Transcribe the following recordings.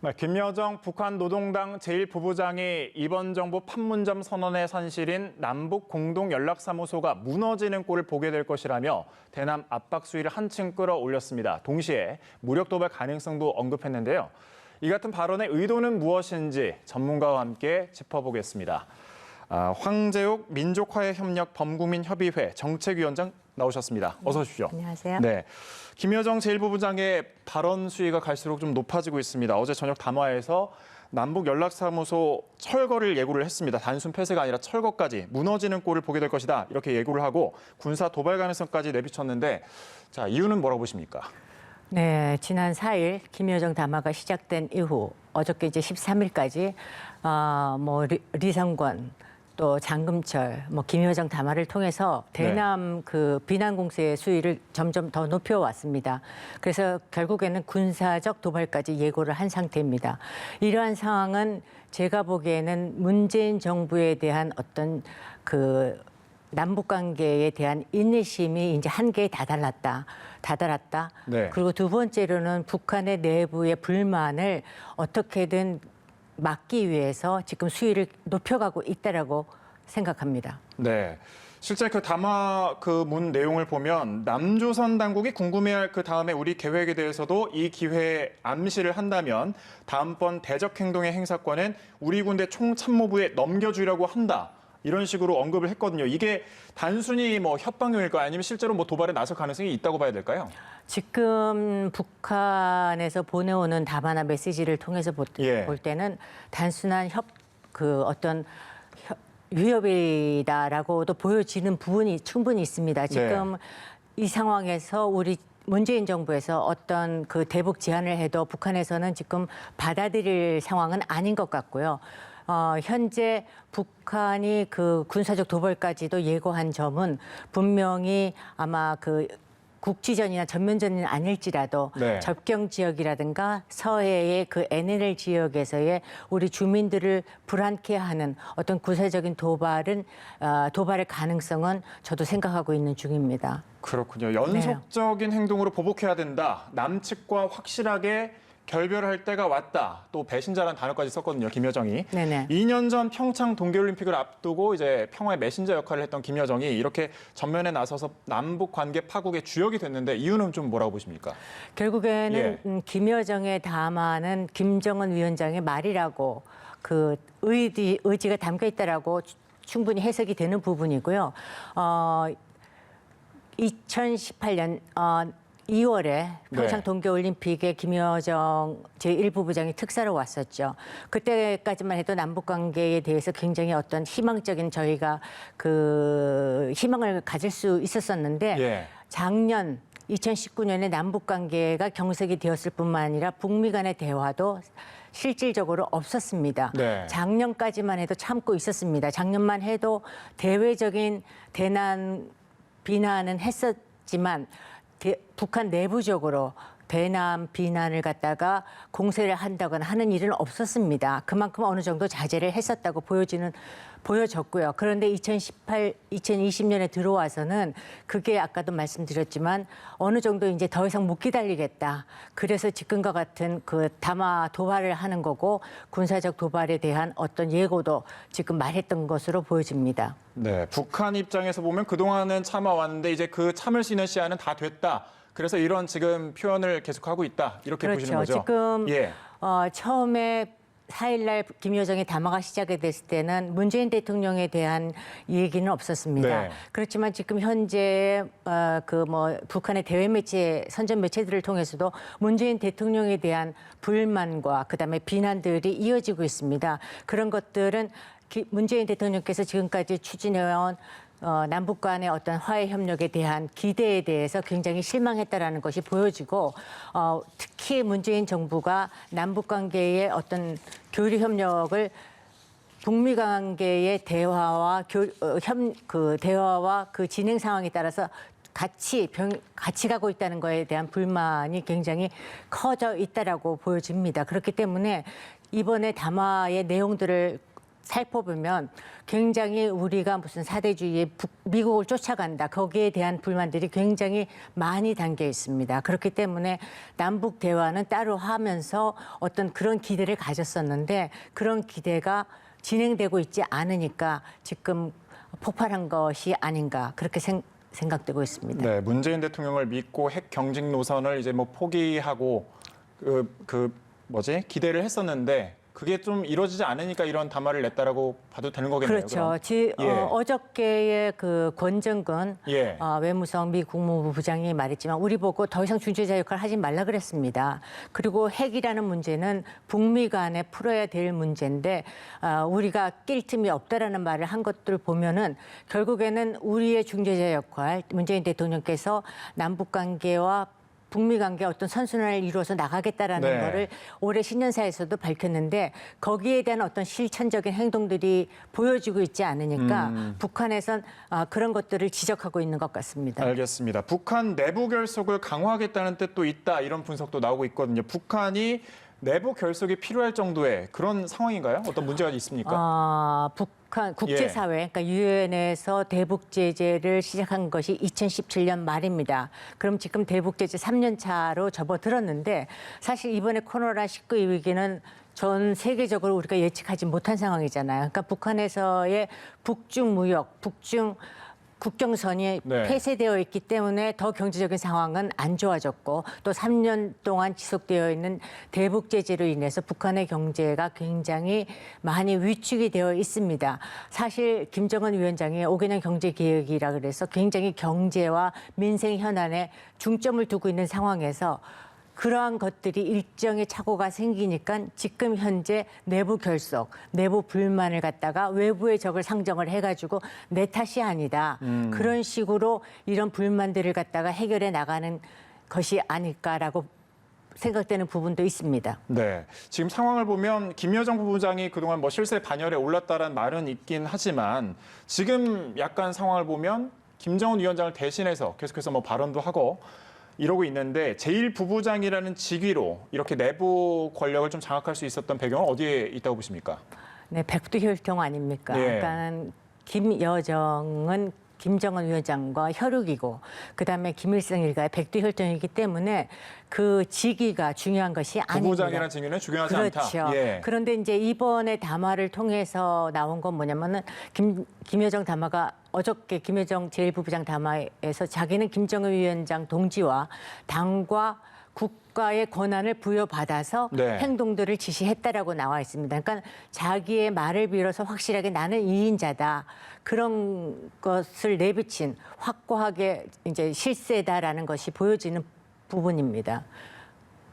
네, 김여정 북한 노동당 제1부부장이 이번 정부 판문점 선언의 산실인 남북 공동연락사무소가 무너지는 꼴을 보게 될 것이라며 대남 압박 수위를 한층 끌어올렸습니다. 동시에 무력 도발 가능성도 언급했는데요. 이 같은 발언의 의도는 무엇인지 전문가와 함께 짚어보겠습니다. 황재욱 민족화해협력 범국민협의회 정책위원장 나오셨습니다. 어서 오십시오. 안녕하세요. 네, 김여정 제1부부장의 발언 수위가 갈수록 좀 높아지고 있습니다. 어제 저녁 담화에서 남북연락사무소 철거를 예고를 했습니다. 단순 폐쇄가 아니라 철거까지 무너지는 꼴을 보게 될 것이다. 이렇게 예고를 하고 군사 도발 가능성까지 내비쳤는데 자, 이유는 뭐라고 보십니까? 네, 지난 4일 김여정 담화가 시작된 이후 어저께 이제 13일까지 리성권 또 장금철, 김여정 담화를 통해서 대남 그 비난 공세의 수위를 점점 더 높여왔습니다. 그래서 결국에는 군사적 도발까지 예고를 한 상태입니다. 이러한 상황은 제가 보기에는 문재인 정부에 대한 어떤 그 남북 관계에 대한 인내심이 이제 한계에 다다랐다. 네. 그리고 두 번째로는 북한의 내부의 불만을 어떻게든 막기 위해서 지금 수위를 높여가고 있다라고 생각합니다. 네. 실제 그 담화 그 문 내용을 보면 남조선 당국이 궁금해할 그 다음에 우리 계획에 대해서도 이 기회에 암시를 한다면 다음번 대적 행동의 행사권은 우리 군대 총참모부에 넘겨주려고 한다. 이런 식으로 언급을 했거든요. 이게 단순히 협박용일까요? 아니면 실제로 도발에 나설 가능성이 있다고 봐야 될까요? 지금 북한에서 보내오는 답안이나 메시지를 통해서 볼 때는 단순한 위협이다라고도 보여지는 부분이 충분히 있습니다. 지금 이 상황에서 우리 문재인 정부에서 어떤 그 대북 제안을 해도 북한에서는 지금 받아들일 상황은 아닌 것 같고요. 현재 북한이 그 군사적 도발까지도 예고한 점은 분명히 아마 그 국지전이나 전면전은 아닐지라도 접경 지역이라든가 서해의 그 NLL 지역에서의 우리 주민들을 불안케 하는 어떤 구체적인 도발의 가능성은 저도 생각하고 있는 중입니다. 그렇군요. 연속적인 행동으로 보복해야 된다. 남측과 확실하게 결별할 때가 왔다. 또 배신자라는 단어까지 썼거든요. 김여정이. 네네. 2년 전 평창 동계올림픽을 앞두고 이제 평화의 메신저 역할을 했던 김여정이 이렇게 전면에 나서서 남북 관계 파국의 주역이 됐는데 이유는 좀 뭐라고 보십니까? 결국에는 김여정의 담화는 김정은 위원장의 말이라고 그 의지가 담겨 있다라고 충분히 해석이 되는 부분이고요. 2018년 2월에 평창 동계올림픽에 김여정 제1부부장이 특사로 왔었죠. 그때까지만 해도 남북 관계에 대해서 굉장히 어떤 희망적인 저희가 그 희망을 가질 수 있었었는데 작년 2019년에 남북 관계가 경색이 되었을 뿐만 아니라 북미 간의 대화도 실질적으로 없었습니다. 작년까지만 해도 참고 있었습니다. 작년만 해도 대외적인 대남 비난은 했었지만 북한 내부적으로 대남 비난을 갖다가 공세를 한다거나 하는 일은 없었습니다. 그만큼 어느 정도 자제를 했었다고 보여졌고요. 그런데 2020년에 들어와서는 그게 아까도 말씀드렸지만 어느 정도 이제 더 이상 못 기다리겠다. 그래서 지금과 같은 그 담화 도발을 하는 거고 군사적 도발에 대한 어떤 예고도 지금 말했던 것으로 보여집니다. 네, 북한 입장에서 보면 그동안은 참아왔는데 이제 그 참을 수 있는 시한은 다 됐다. 그래서 이런 지금 표현을 계속하고 있다. 이렇게 보시는 거죠? 지금 처음에 4일날 김여정의 담화가 시작이 됐을 때는 문재인 대통령에 대한 얘기는 없었습니다. 그렇지만 지금 현재 북한의 대외 매체, 선전 매체들을 통해서도 문재인 대통령에 대한 불만과 그다음에 비난들이 이어지고 있습니다. 그런 것들은 문재인 대통령께서 지금까지 추진해온 남북 간의 어떤 화해 협력에 대한 기대에 대해서 굉장히 실망했다라는 것이 보여지고 특히 문재인 정부가 남북 관계의 어떤 교류 협력을 북미 관계의 대화와 대화와 그 진행 상황에 따라서 같이 가고 있다는 거에 대한 불만이 굉장히 커져 있다라고 보여집니다. 그렇기 때문에 이번에 담화의 내용들을 살펴보면 굉장히 우리가 무슨 사대주의에 미국을 쫓아간다. 거기에 대한 불만들이 굉장히 많이 담겨 있습니다. 그렇기 때문에 남북 대화는 따로 하면서 어떤 그런 기대를 가졌었는데 그런 기대가 진행되고 있지 않으니까 지금 폭발한 것이 아닌가 그렇게 생각되고 있습니다. 네, 문재인 대통령을 믿고 핵 경직 노선을 이제 뭐 포기하고 기대를 했었는데 그게 좀 이루어지지 않으니까 이런 담화를 냈다라고 봐도 되는 거겠네요. 그렇죠. 그럼. 어저께의 그 권정근 예. 외무성 미 국무부 부장이 말했지만 우리 보고 더 이상 중재자 역할을 하지 말라 그랬습니다. 그리고 핵이라는 문제는 북미 간에 풀어야 될 문제인데 우리가 낄 틈이 없다라는 말을 한 것들 보면은 결국에는 우리의 중재자 역할 문재인 대통령께서 남북 관계와 북미 관계 어떤 선순환을 이루어서 나가겠다라는 네. 거를 올해 신년사에서도 밝혔는데 거기에 대한 어떤 실천적인 행동들이 보여지고 있지 않으니까 북한에선 그런 것들을 지적하고 있는 것 같습니다. 알겠습니다. 북한 내부 결속을 강화하겠다는 뜻도 있다 이런 분석도 나오고 있거든요. 북한이 내부 결속이 필요할 정도의 그런 상황인가요? 어떤 문제가 있습니까? 북한 국제사회, 그러니까 유엔에서 대북 제재를 시작한 것이 2017년 말입니다. 그럼 지금 대북 제재 3년 차로 접어들었는데 사실 이번에 코로나19 위기는 전 세계적으로 우리가 예측하지 못한 상황이잖아요. 그러니까 북한에서의 북중 무역, 북중 국경선이 네. 폐쇄되어 있기 때문에 더 경제적인 상황은 안 좋아졌고 또 3년 동안 지속되어 있는 대북 제재로 인해서 북한의 경제가 굉장히 많이 위축이 되어 있습니다. 사실 김정은 위원장이 5개년 경제계획이라 그래서 굉장히 경제와 민생 현안에 중점을 두고 있는 상황에서 그러한 것들이 일정의 착오가 생기니까 지금 현재 내부 결속, 내부 불만을 갖다가 외부의 적을 상정을 해가지고 내 탓이 아니다. 그런 식으로 이런 불만들을 갖다가 해결해 나가는 것이 아닐까라고 생각되는 부분도 있습니다. 네, 지금 상황을 보면 김여정 부부장이 그동안 뭐 실세 반열에 올랐다는 말은 있긴 하지만 지금 약간 상황을 보면 김정은 위원장을 대신해서 계속해서 뭐 발언도 하고 이러고 있는데 제1부부장이라는 직위로 이렇게 내부 권력을 좀 장악할 수 있었던 배경은 어디에 있다고 보십니까? 네, 백두혈통 아닙니까? 예. 그러니까 김여정은 김정은 위원장과 혈육이고 그다음에 김일성 일가의 백두혈통이기 때문에 그 직위가 중요한 것이 아닙니다. 부부장이라는 직위는 중요하지 그렇죠. 않다. 예. 그런데 이제 이번에 담화를 통해서 나온 건 뭐냐면은 김여정 담화가 어저께 김여정 제1부부장 담화에서 자기는 김정은 위원장 동지와 당과 국가의 권한을 부여받아서 네. 행동들을 지시했다라고 나와 있습니다. 그러니까 자기의 말을 빌어서 확실하게 나는 이인자다. 그런 것을 내비친 확고하게 이제 실세다라는 것이 보여지는 부분입니다.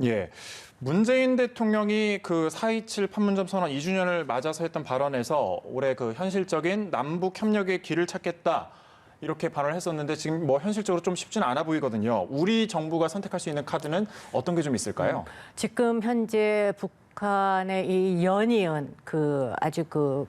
예. 문재인 대통령이 그 4.27 판문점 선언 2주년을 맞아서 했던 발언에서 올해 그 현실적인 남북 협력의 길을 찾겠다. 이렇게 발언을 했었는데 지금 뭐 현실적으로 좀 쉽지는 않아 보이거든요. 우리 정부가 선택할 수 있는 카드는 어떤 게 좀 있을까요? 지금 현재 북한의 이 연이은 아주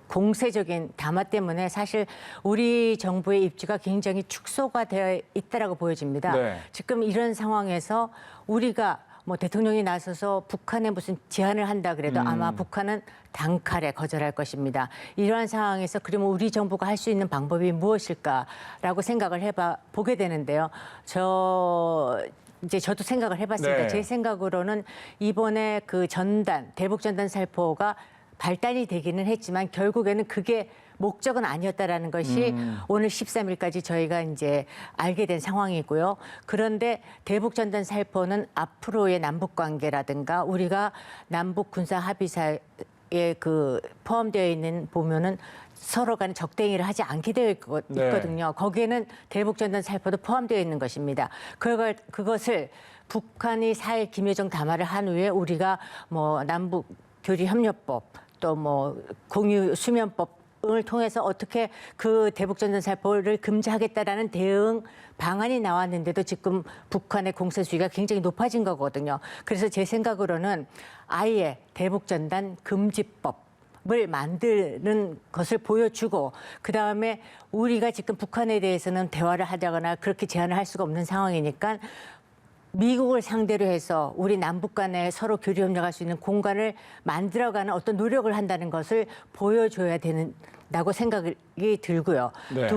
공세적인 담화 때문에 사실 우리 정부의 입지가 굉장히 축소가 되어 있다라고 보여집니다. 네. 지금 이런 상황에서 우리가 뭐 대통령이 나서서 북한에 무슨 제안을 한다 그래도 아마 북한은 단칼에 거절할 것입니다. 이러한 상황에서 그러면 우리 정부가 할 수 있는 방법이 무엇일까라고 생각을 보게 되는데요. 저도 생각을 해봤습니다. 네. 제 생각으로는 이번에 그 대북 전단 살포가 발단이 되기는 했지만 결국에는 그게 목적은 아니었다라는 것이 오늘 13일까지 저희가 이제 알게 된 상황이고요. 그런데 대북 전단 살포는 앞으로의 남북 관계라든가 우리가 남북 군사 합의사에 포함되어 있는 보면은 서로 간에 적대행위를 하지 않게 되어 있거든요. 네. 거기에는 대북 전단 살포도 포함되어 있는 것입니다. 그것을 북한이 4일 김여정 담화를 한 후에 우리가 뭐 남북 교류 협력법 또 뭐 공유 수면법 을 통해서 어떻게 그 대북 전단 살포를 금지하겠다라는 대응 방안이 나왔는데도 지금 북한의 공세 수위가 굉장히 높아진 거거든요. 그래서 제 생각으로는 아예 대북 전단 금지법을 만드는 것을 보여주고 그다음에 우리가 지금 북한에 대해서는 대화를 하자거나 그렇게 제안을 할 수가 없는 상황이니까 미국을 상대로 해서 우리 남북 간에 서로 교류 협력할 수 있는 공간을 만들어가는 어떤 노력을 한다는 것을 보여줘야 된다고 생각이 들고요. 네.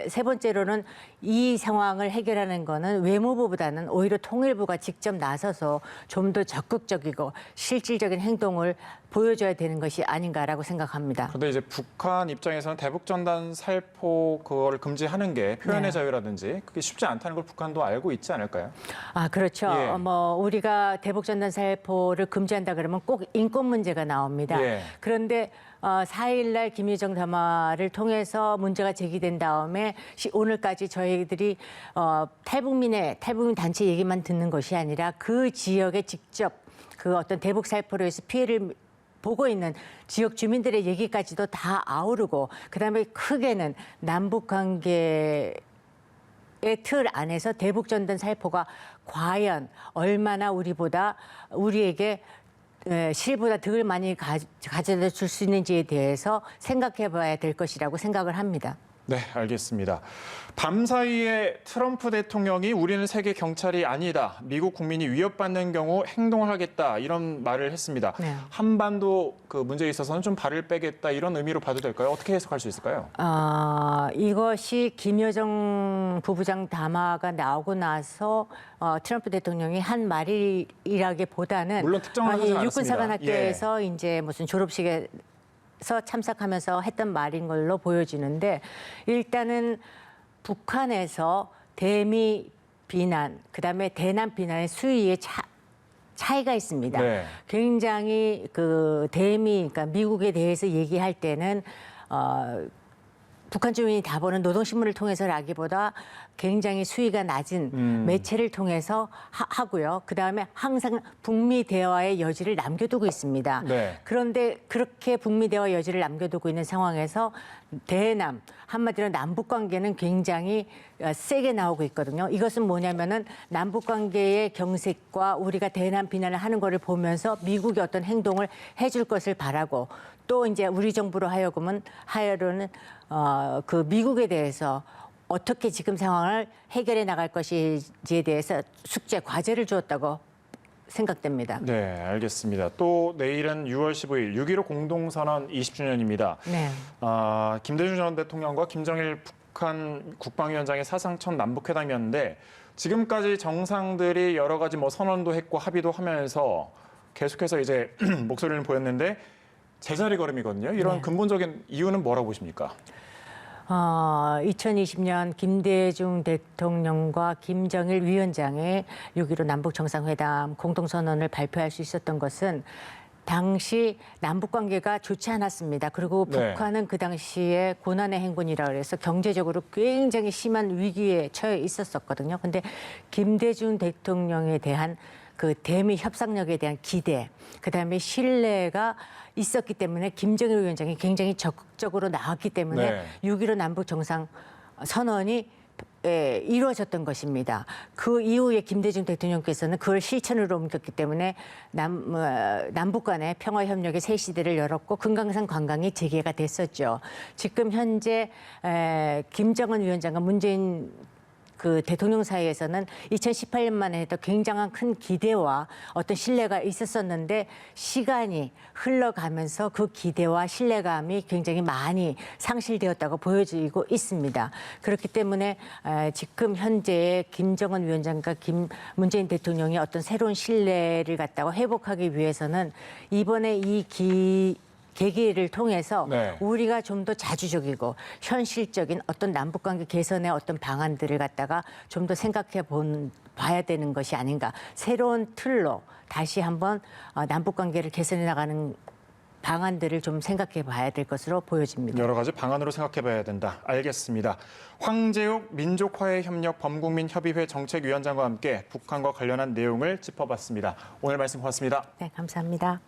세 번째로는 이 상황을 해결하는 거는 외무부보다는 오히려 통일부가 직접 나서서 좀 더 적극적이고 실질적인 행동을 보여줘야 되는 것이 아닌가라고 생각합니다. 그런데 이제 북한 입장에서는 대북전단 살포 그거를 금지하는 게 표현의 네. 자유라든지 그게 쉽지 않다는 걸 북한도 알고 있지 않을까요? 아, 그렇죠. 예. 우리가 대북전단 살포를 금지한다 그러면 꼭 인권 문제가 나옵니다. 예. 그런데 4일날 김여정 담화를 통해서 문제가 제기된 다음에 오늘까지 저희들이 탈북민 단체 얘기만 듣는 것이 아니라 그 지역에 직접 그 어떤 대북 살포로 해서 피해를 보고 있는 지역 주민들의 얘기까지도 다 아우르고 그다음에 크게는 남북 관계 의 틀 안에서 대북전단 살포가 과연 얼마나 우리에게 실보다 덜 많이 가져다 줄 수 있는지에 대해서 생각해 봐야 될 것이라고 생각을 합니다. 네, 알겠습니다. 밤사이에 트럼프 대통령이 우리는 세계 경찰이 아니다. 미국 국민이 위협받는 경우 행동을 하겠다. 이런 말을 했습니다. 네. 한반도 그 문제에 있어서는 좀 발을 빼겠다. 이런 의미로 봐도 될까요? 어떻게 해석할 수 있을까요? 이것이 김여정 부부장 담화가 나오고 나서 트럼프 대통령이 한 말이라기보다는 물론 특정은 하진 않았습니다. 육군사관학교에서 이제 무슨 졸업식에 참석하면서 했던 말인 걸로 보여지는데 일단은 북한에서 대미 비난, 그다음에 대남 비난의 수위의 차이가 있습니다. 네. 굉장히 그러니까 미국에 대해서 얘기할 때는 북한 주민이 다 보는 노동신문을 통해서라기보다 굉장히 수위가 낮은 매체를 통해서 하고요. 그다음에 항상 북미 대화의 여지를 남겨두고 있습니다. 네. 그런데 그렇게 북미 대화 여지를 남겨두고 있는 상황에서 대남, 한마디로 남북 관계는 굉장히 세게 나오고 있거든요. 이것은 뭐냐면은 남북 관계의 경색과 우리가 대남 비난을 하는 거를 보면서 미국이 어떤 행동을 해줄 것을 바라고 또 이제 우리 정부로 하여금은 그 미국에 대해서 어떻게 지금 상황을 해결해 나갈 것인지에 대해서 숙제, 과제를 주었다고 생각됩니다. 네, 알겠습니다. 또 내일은 6월 15일 6.15 공동선언 20주년입니다. 네. 김대중 전 대통령과 김정일 북한 국방위원장의 사상 첫 남북회담이었는데 지금까지 정상들이 여러 가지 선언도 했고 합의도 하면서 계속해서 이제 목소리를 보였는데 제자리 걸음이거든요. 이런 네. 근본적인 이유는 뭐라고 보십니까? 2020년 김대중 대통령과 김정일 위원장의 6.15 남북 정상회담 공동선언을 발표할 수 있었던 것은 당시 남북 관계가 좋지 않았습니다. 그리고 네. 북한은 그 당시에 고난의 행군이라 그래서 경제적으로 굉장히 심한 위기에 처해 있었거든요. 근데 김대중 대통령에 대한 그 대미 협상력에 대한 기대, 그다음에 신뢰가 있었기 때문에 김정일 위원장이 굉장히 적극적으로 나왔기 때문에 네. 6.15 남북 정상 선언이 이루어졌던 것입니다. 그 이후에 김대중 대통령께서는 그걸 실천으로 옮겼기 때문에 남북 간의 평화 협력의 새 시대를 열었고 금강산 관광이 재개가 됐었죠. 지금 현재 김정은 위원장과 문재인 그 대통령 사이에서는 2018년만 해도 굉장한 큰 기대와 어떤 신뢰가 있었었는데 시간이 흘러가면서 그 기대와 신뢰감이 굉장히 많이 상실되었다고 보여지고 있습니다. 그렇기 때문에 지금 현재 김정은 위원장과 문재인 대통령이 어떤 새로운 신뢰를 갖다가 회복하기 위해서는 이번에 이 계기를 통해서 네. 우리가 좀 더 자주적이고 현실적인 어떤 남북관계 개선의 어떤 방안들을 갖다가 좀 더 봐야 되는 것이 아닌가. 새로운 틀로 다시 한번 남북관계를 개선해 나가는 방안들을 좀 생각해 봐야 될 것으로 보여집니다. 여러 가지 방안으로 생각해 봐야 된다. 알겠습니다. 황제욱 민족화해협력 범국민협의회 정책위원장과 함께 북한과 관련한 내용을 짚어봤습니다. 오늘 말씀 고맙습니다. 네, 감사합니다.